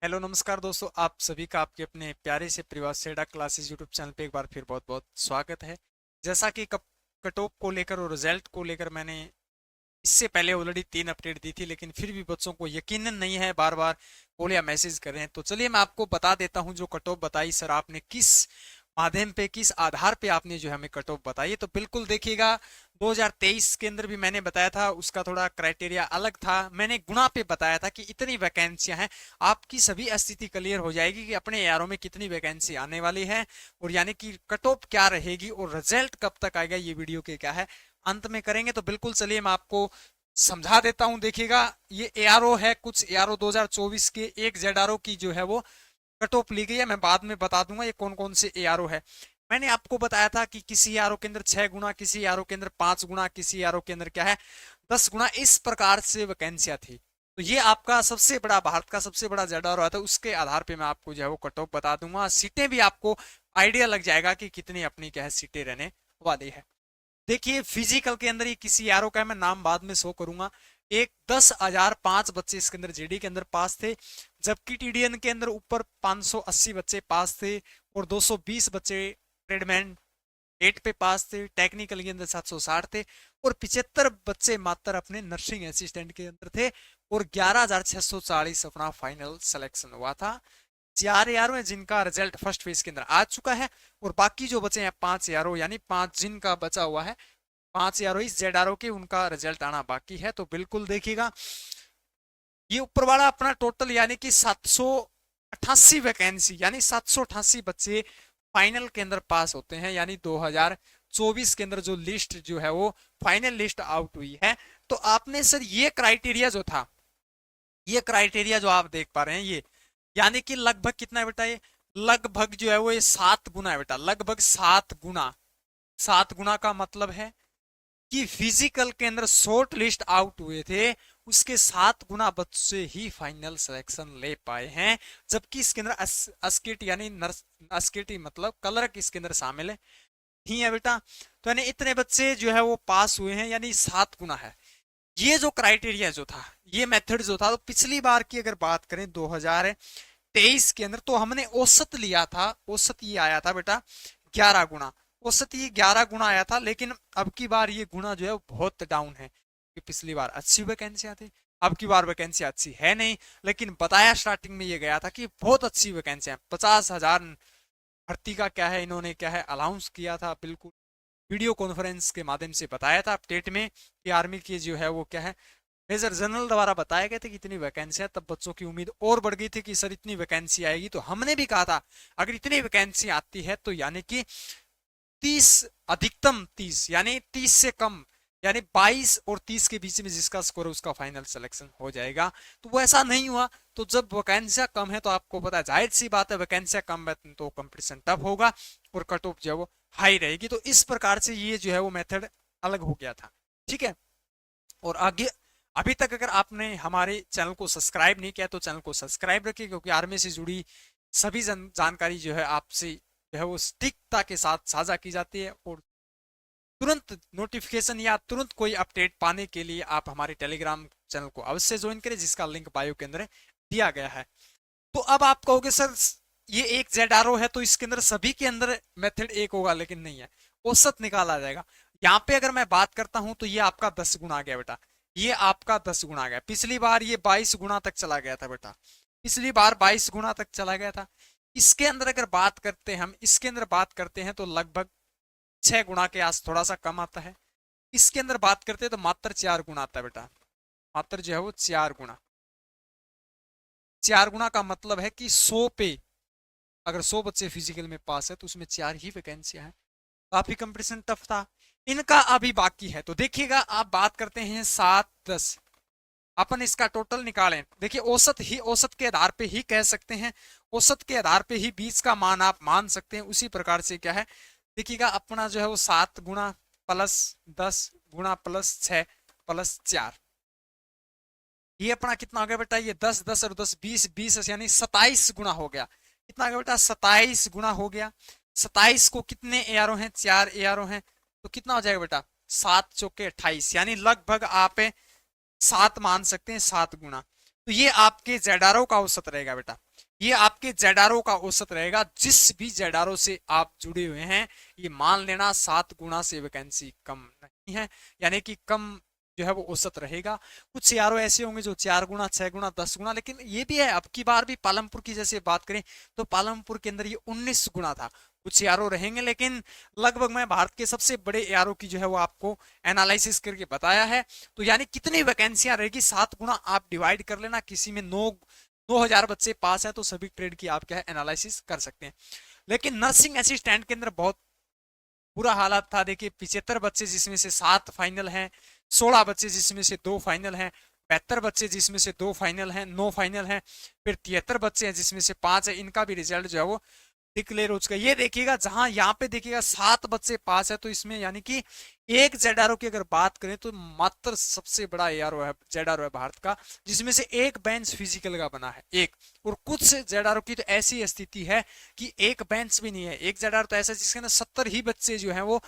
Hello नमस्कार दोस्तों, आप सभी का आपके अपने प्यारे से परिवार सेडा क्लासेस यूट्यूब चैनल पे एक बार फिर बहुत बहुत स्वागत है। जैसा कि कट ऑफ को लेकर और रिजल्ट को लेकर मैंने इससे पहले ऑलरेडी 3 अपडेट दी थी, लेकिन फिर भी बच्चों को यकीनन नहीं है, बार बार कॉल या मैसेज कर रहे हैं। तो चलिए मैं आपको बता देता हूं, जो कट ऑफ बताई सर आपने किस माध्यम पे, किस आधार पे आपने जो है हमें कट ऑफ बताई। तो बिल्कुल देखिएगा, 2023 के अंदर भी मैंने बताया था, उसका थोड़ा क्राइटेरिया अलग था। मैंने गुणा पे बताया था कि इतनी वैकेंसियां हैं, आपकी सभी स्थिति क्लियर हो जाएगी कि अपने एआरओ में कितनी वैकेंसी आने वाली है और यानी कि कट ऑफ क्या रहेगी और रिजल्ट कब तक आएगा, ये वीडियो के क्या है अंत में करेंगे। तो बिल्कुल चलिए मैं आपको समझा देता हूं। देखिएगा, ये एआरओ है, कुछ एआरओ 2024 के एक जेडआरओ की जो है वो कट ऑफ ली गई है। मैं बाद में बता दूंगा ये कौन कौन से एआरओ है। मैंने आपको बताया था कि किसी एआरओ के अंदर 6 गुना, किसी एआरओ के अंदर 5 गुना, किसी एआरओ के अंदर क्या है 10 गुना, इस प्रकार से वैकेंसियां थी। तो ये आपका सबसे बड़ा, भारत का सबसे बड़ा जेडआरओ आता है, उसके आधार पे मैं आपको जो है वो कट ऑफ बता दूंगा। सीटें भी आपको आइडिया लग जाएगा कि कितनी अपनी क्या है सीटें रहने वाली है। देखिए, फिजिकल के अंदर ये किसी यारों का मैं नाम बाद में शो करूंगा। एक 10,005 बच्चे इसके अंदर जेडी के अंदर पास थे, जबकि टीडीएन के अंदर ऊपर 580 बच्चे पास थे और 220 बच्चे ट्रेडमैन 8 पे पास थे। टेक्निकल के अंदर 760 थे और 75 बच्चे मात्र अपने नर्सिंग असिस्टेंट के अंदर थे और 11,640 अपना फाइनल सिलेक्शन हुआ था। 4 यारों है जिनका रिजल्ट फर्स्ट फेज के अंदर आ चुका है और बाकी जो बचे हैं 5 यारों, यानी 5 जिनका बचा हुआ है, 5 यारों इस जेड के, उनका रिजल्ट आना बाकी है। तो बिल्कुल देखिएगा, ये ऊपर वाला अपना टोटल यानी कि 788 वैकेंसी, यानी 788 बच्चे फाइनल के अंदर पास होते हैं, यानी 2024 के अंदर जो लिस्ट जो है वो फाइनल लिस्ट आउट हुई है। तो आपने सर ये क्राइटेरिया जो था, ये क्राइटेरिया जो आप देख पा रहे हैं, ये यानी कि लगभग कितना है बेटा, ये लगभग जो है वो ये 7 गुना है बेटा, लगभग 7 गुना। 7 गुना का मतलब है कि फिजिकल के अंदर शॉर्ट लिस्ट आउट हुए थे, उसके 7 गुना बच्चे ही फाइनल सिलेक्शन ले पाए हैं। जबकि इसके अंदर अस्केटी यानी नर्स, अस्केटी मतलब कलर इसके अंदर शामिल है ही है बेटा। तो यानी इतने बच्चे जो है वो पास हुए हैं, यानी 7 गुना है। ये जो क्राइटेरिया जो था, ये मेथड जो था, तो पिछली बार की अगर बात करें 2023 के अंदर, तो हमने औसत लिया था, औसत ये आया था बेटा 11 गुना। औसत ये 11 गुना आया था, लेकिन अब की बार ये गुना जो है वो बहुत डाउन है, कि पिछली बार अच्छी वैकेंसियां थी, अब की बार वैकेंसी अच्छी है नहीं। लेकिन बताया स्टार्टिंग में ये गया था कि बहुत अच्छी वैकेंसियां, 50,000 भर्ती का क्या है इन्होंने क्या है अनाउंस किया था, बिल्कुल वीडियो कॉन्फ्रेंस के माध्यम से बताया था अपडेट में कि आर्मी की जो है वो क्या है मेजर जनरल द्वारा बताया गया था कि इतनी वैकेंसी है। तब बच्चों की उम्मीद और बढ़ गई थी कि सर इतनी वैकेंसी आएगी। तो हमने भी कहा था अगर इतनी वैकेंसी आती है तो यानी कि 30, अधिकतम 30, यानी 30 से कम, यानी 22 और 30 के बीच में जिसका स्कोर है उसका फाइनल सिलेक्शन हो जाएगा। तो वो ऐसा नहीं हुआ। तो जब वैकेंसियां कम है तो आपको पता है, जाहिर सी बात है, वैकेंसियां कम है तो कंपटीशन टफ होगा और कट ऑफ जो है वो हाई रहेगी। तो इस प्रकार से ये जो है वो मेथड अलग हो गया था। ठीक है। और आगे, अभी तक अगर आपने हमारे चैनल को सब्सक्राइब नहीं किया तो चैनल को सब्सक्राइब रखिए, क्योंकि आर्मी से जुड़ी सभी जानकारी जो है आपसे जो है वो सटीकता के साथ साझा की जाती है। और तुरंत नोटिफिकेशन या तुरंत कोई अपडेट पाने के लिए आप हमारे टेलीग्राम चैनल को अवश्य ज्वाइन करें, जिसका लिंक बायो के अंदर दिया गया है। तो अब आप कहोगे सर ये एक जेडआरओ है तो इसके अंदर सभी के अंदर मेथड एक होगा, लेकिन नहीं है, औसत निकाला जाएगा। यहाँ पे अगर मैं बात करता हूं तो ये आपका 10 गुना आ गया बेटा, ये आपका 10 गुना आ गया। पिछली बार ये 22 गुना तक चला गया था बेटा, पिछली बार 22 गुना तक चला गया था। इसके अंदर अगर बात करते हैं हम, इसके अंदर बात करते हैं तो लगभग 6 गुना के आस थोड़ा सा कम आता है। इसके अंदर बात करते हैं तो मात्र 4 गुना आता है बेटा, मात्र जो है वो 4 गुना। 4 गुना का मतलब है कि 100 पे अगर 100 बच्चे फिजिकल में पास है तो उसमें 4 ही वैकेंसियां हैं। काफी कंपटीशन टफ था, इनका अभी बाकी है। तो देखिएगा, आप बात करते हैं 7-10, अपन इसका टोटल निकालें। देखिए, औसत ही, औसत के आधार पे ही कह सकते हैं, औसत के आधार पे ही बीच का मान आप मान सकते हैं। उसी प्रकार से क्या है, देखिएगा अपना जो है वो 7 गुना प्लस 10 गुना प्लस 6 प्लस 4, ये अपना कितना हो गया बेटा, ये 10-10 और 10 20-20, यानी 27 गुना हो गया। कितना हो गया बेटा, 27 गुना हो गया। 27 को कितने एआरओ हैं, 4 एआरओ हैं, तो कितना हो जाएगा बेटा, 7 चौके 28, यानी लगभग आप 7 मान सकते हैं, 7 गुना। तो ये आपके जेडारो का औसत रहेगा बेटा, ये आपके जेडारो का औसत रहेगा। जिस भी जेडारो से आप जुड़े हुए हैं, ये मान लेना 7 गुना से वैकेंसी कम नहीं है, यानी कि कम जो है वो औसत रहेगा। कुछ सीआरओ ऐसे होंगे जो 4 गुना, 6 गुना, 10 गुना, लेकिन ये भी है, अब की बार भी पालमपुर की जैसे बात करें तो पालमपुर के अंदर ये 19 गुना था। कुछ एआरओ रहेंगे, लेकिन लगभग मैं भारत के सबसे बड़े एआरओ की जो है वो आपको एनालिसिस करके बताया है। तो यानी कितनी वैकेंसियां रहेगी, 7 गुना आप डिवाइड कर लेना। किसी में 9,000 बच्चे पास है तो सभी ट्रेड की आप क्या है एनालिसिस कर सकते हैं। लेकिन नर्सिंग असिस्टेंट के अंदर बहुत बुरा हालात था। देखिए 75 बच्चे जिसमें से 7 फाइनल हैं, 16 बच्चे जिसमें से 2 फाइनल हैं, 72 बच्चे जिसमें से 2 फाइनल हैं, 9 फाइनल हैं, फिर 73 बच्चे हैं जिसमें से 5 है। इनका भी रिजल्ट जो है वो डिक्लेयर हो चुका है। ये देखिएगा, जहां यहाँ पे देखिएगा 7 बच्चे पास है, तो इसमें यानी कि एक जेडारो की अगर बात करें तो मात्र सबसे बड़ा एआरओ है, जेडारो है भारत का, जिसमें से एक बेंच फिजिकल का बना है, एक। और कुछ जेडारो की तो ऐसी स्थिति है कि एक बेंच भी नहीं है। एक जेडारो तो ऐसा जिसके अंदर 70 ही बच्चे जो है वो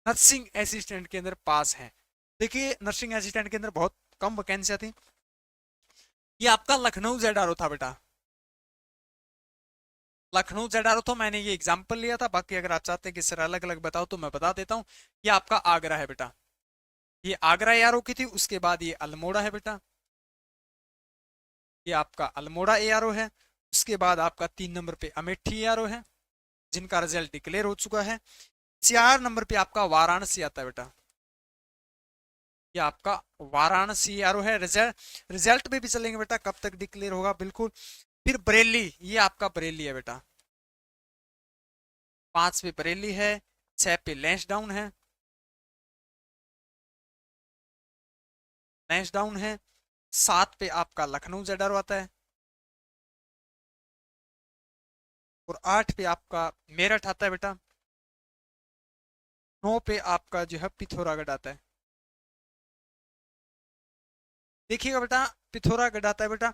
नर्सिंग असिस्टेंट के अंदर पास हैं। देखिए नर्सिंग असिस्टेंट के अंदर बहुत कम वैकेंसियां थी। ये आपका लखनऊ जेडारो था बेटा, लखनऊ जेडारो तो मैंने ये एग्जाम्पल लिया था। बाकी अगर आप चाहते हैं कि सर अलग अलग बताओ तो मैं बता देता हूँ। ये आपका आगरा है बेटा, ये आगरा एआरओ की थी। उसके बाद ये अल्मोड़ा है बेटा, ये आपका अल्मोड़ा एआरओ है। उसके बाद आपका 3 नंबर पे अमेठी एआरओ है, जिनका रिजल्ट डिक्लेयर हो चुका है। 4 नंबर पे आपका वाराणसी आता है बेटा, ये आपका वाराणसी एआरओ है। रिजल्ट रिजल्ट पे भी चलेंगे बेटा, कब तक डिक्लेयर होगा बिल्कुल। फिर बरेली, ये आपका बरेली है बेटा, 5 पे बरेली है, 6 पे लैंसडाउन है, लैंसडाउन है। 7 पे आपका लखनऊ जेडर आता है, और 8 पे आपका मेरठ आता है बेटा। 9 पे आपका जो है पिथौरागढ़ आता है। देखिएगा बेटा, पिथौरागढ़ आता है बेटा,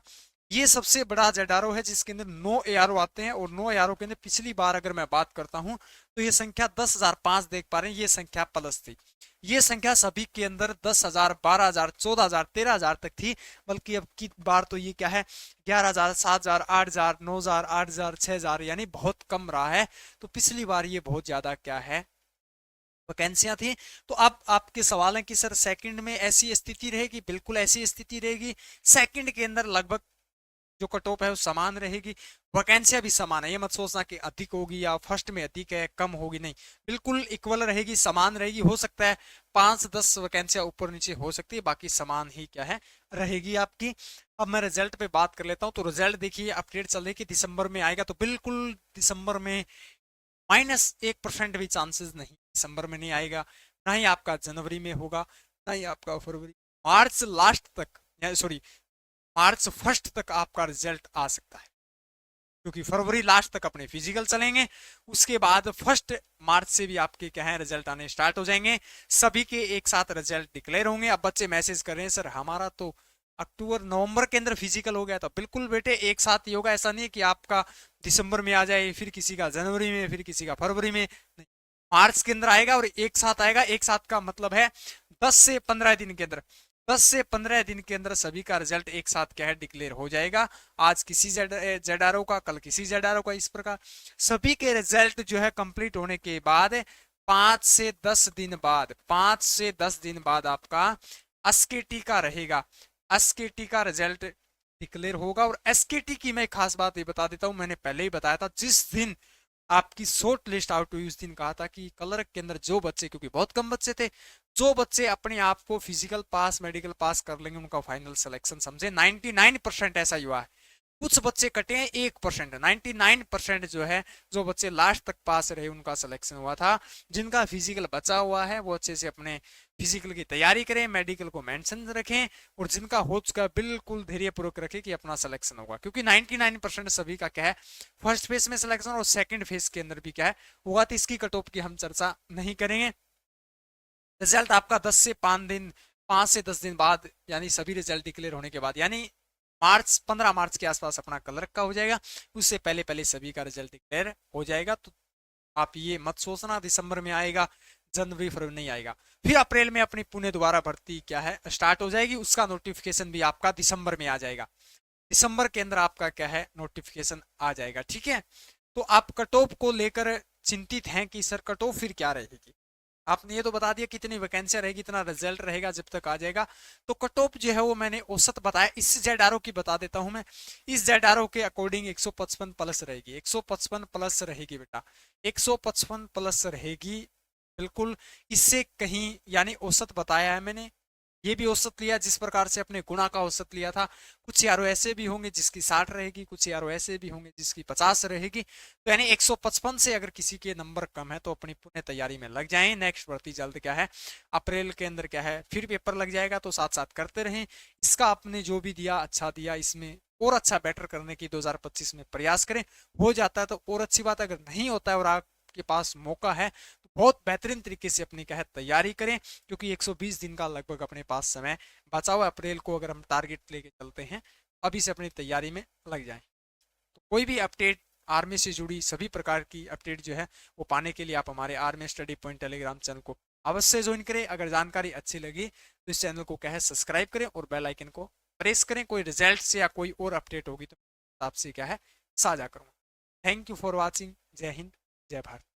ये सबसे बड़ा जेडारो है जिसके अंदर 9 एआरओ आते हैं। और 9 एआरओ के अंदर पिछली बार अगर मैं बात करता हूं तो ये संख्या 10,005 देख पा रहे हैं, ये संख्या प्लस थी। ये संख्या सभी के अंदर 10,000, 12,000, 14,000, 13,000 तक थी। बल्कि अब की बार तो ये क्या है, 11,000, 7,000, 8,000, 9,000, 8,000, 6,000, यानी बहुत कम रहा है। तो पिछली बार ये बहुत ज्यादा क्या है वैकेंसियां थी। तो अब आपके सवाल है कि सर सेकंड में ऐसी स्थिति रहेगी, बिल्कुल ऐसी स्थिति रहेगी। सेकंड के अंदर लगभग जो कट ऑफ है वो समान रहेगी, वैकेंसियां भी समान है। ये मत सोचना कि अधिक होगी या फर्स्ट में अधिक है कम होगी, नहीं, बिल्कुल इक्वल रहेगी, समान रहेगी। हो सकता है 5-10 वैकेंसियां ऊपर नीचे हो सकती है, बाकी समान ही क्या है रहेगी आपकी। अब मैं रिजल्ट पे बात कर लेता हूं। तो रिजल्ट देखिए अपडेट चल रही है कि दिसंबर में आएगा, तो बिल्कुल दिसंबर में -1% भी चांसेस नहीं, दिसंबर में नहीं आएगा। ना ही आपका जनवरी में होगा, ना ही आपका फरवरी, मार्च लास्ट तक, सॉरी मार्च फर्स्ट तक आपका रिजल्ट आ सकता है, क्योंकि फरवरी लास्ट तक अपने फिजिकल चलेंगे। उसके बाद 1 मार्च से भी आपके क्या है रिजल्ट आने स्टार्ट हो जाएंगे, सभी के एक साथ रिजल्ट डिक्लेयर होंगे। अब बच्चे मैसेज कर रहे हैं सर हमारा तो अक्टूबर नवंबर के अंदर फिजिकल हो गया, तो बिल्कुल बेटे एक साथ ही होगा। ऐसा नहीं है कि आपका दिसंबर में आ जाए, फिर किसी का जनवरी में, फिर किसी का फरवरी में, नहीं, मार्च के अंदर आएगा और एक साथ आएगा। एक साथ का मतलब है 10 से 15 दिन के अंदर, 10 से 15 दिन के अंदर सभी का रिजल्ट एक साथ क्या है डिक्लेयर हो जाएगा। आज किसी जेडारो का, कल किसी जेडारो का, इस प्रकार सभी के रिजल्ट जो है कंप्लीट होने के बाद 5 से 10 दिन बाद आपका एसकेटी का रहेगा। एसकेटी का रिजल्ट डिक्लेयर होगा। और एसकेटी की मैं खास बात ये बता देता हूं, मैंने पहले ही बताया था, जिस दिन आपकी शॉर्ट लिस्ट आउट हुई उस दिन कहा था कि कलर के अंदर जो बच्चे, क्योंकि बहुत कम बच्चे थे, जो बच्चे अपने आप को फिजिकल पास मेडिकल पास कर लेंगे उनका फाइनल सिलेक्शन समझे। 99% ऐसा ही हुआ है। कुछ बच्चे कटे हैं 1%, 99% जो है, जो बच्चे लास्ट तक पास रहे उनका सिलेक्शन हुआ था। जिनका फिजिकल बचा हुआ है वो अच्छे से अपने फिजिकल की तैयारी करें, मेडिकल को मेंशन रखें, और जिनका हो चुका बिल्कुल धैर्यपूर्वक रखें कि अपना सिलेक्शन होगा। क्योंकि 99% सभी का क्या है फर्स्ट फेज में सिलेक्शन और सेकंड फेज के अंदर भी क्या है हुआ। तो इसकी कट ऑफ की हम चर्चा नहीं करेंगे। रिजल्ट आपका 5 से 10 दिन बाद, यानी सभी रिजल्ट डिक्लेयर होने के बाद, यानी 15 मार्च के आसपास अपना कलर का हो जाएगा। उससे पहले पहले सभी का रिजल्ट डिक्लेयर हो जाएगा। तो आप ये मत सोचना दिसंबर में आएगा, जनवरी फरवरी नहीं आएगा। फिर अप्रैल में अपनी पुणे दोबारा भर्ती क्या है स्टार्ट हो जाएगी, उसका नोटिफिकेशन भी आपका दिसंबर में आ जाएगा। दिसंबर के अंदर आपका क्या है नोटिफिकेशन आ जाएगा। ठीक है, तो आप कट ऑफ को लेकर चिंतित हैं कि सर कट ऑफ फिर क्या रहेगी। आपने ये तो बता दिया कितनी वैकेंसियां रहेगी, इतना रिजल्ट रहेगा जब तक आ जाएगा। तो कट ऑफ जो है वो मैंने औसत बताया। इस जेड की बता देता हूं मैं। इस जेड के अकॉर्डिंग 155 प्लस रहेगी, 155 प्लस रहेगी बेटा, 155 प्लस रहेगी बिल्कुल। इससे कहीं यानी औसत बताया है मैंने, ये भी औसत लिया जिस प्रकार से अपने गुणा का औसत लिया था। कुछ यारो ऐसे भी होंगे जिसकी 60 रहेगी, कुछ यारो ऐसे भी होंगे जिसकी 50 रहेगी। तो यानी 155 से अगर किसी के नंबर कम है तो अपनी पुण्य तैयारी में लग जाएं। नेक्स्ट भर्ती जल्द क्या है अप्रैल के अंदर क्या है फिर पेपर लग जाएगा, तो साथ साथ करते रहें। इसका आपने जो भी दिया अच्छा दिया, इसमें और अच्छा बेटर करने की 2025 में प्रयास करें। हो जाता है तो और अच्छी बात, अगर नहीं होता है और आपके पास मौका है तो बहुत बेहतरीन तरीके से अपनी क्या है तैयारी करें, क्योंकि 120 दिन का लगभग अपने पास समय बचा हुआ। अप्रैल को अगर हम टारगेट लेके चलते हैं, अभी से अपनी तैयारी में लग जाएं। तो कोई भी अपडेट आर्मी से जुड़ी सभी प्रकार की अपडेट जो है वो पाने के लिए आप हमारे army study point Telegram channel को अवश्य ज्वाइन करें। अगर जानकारी अच्छी लगी तो इस चैनल को क्या है सब्सक्राइब करें और बेल आइकन को प्रेस करें। कोई रिजल्ट से या कोई और अपडेट होगी तो आपसे क्या है साझा करूंगा। Thank you for watching. जय हिंद, जय भारत।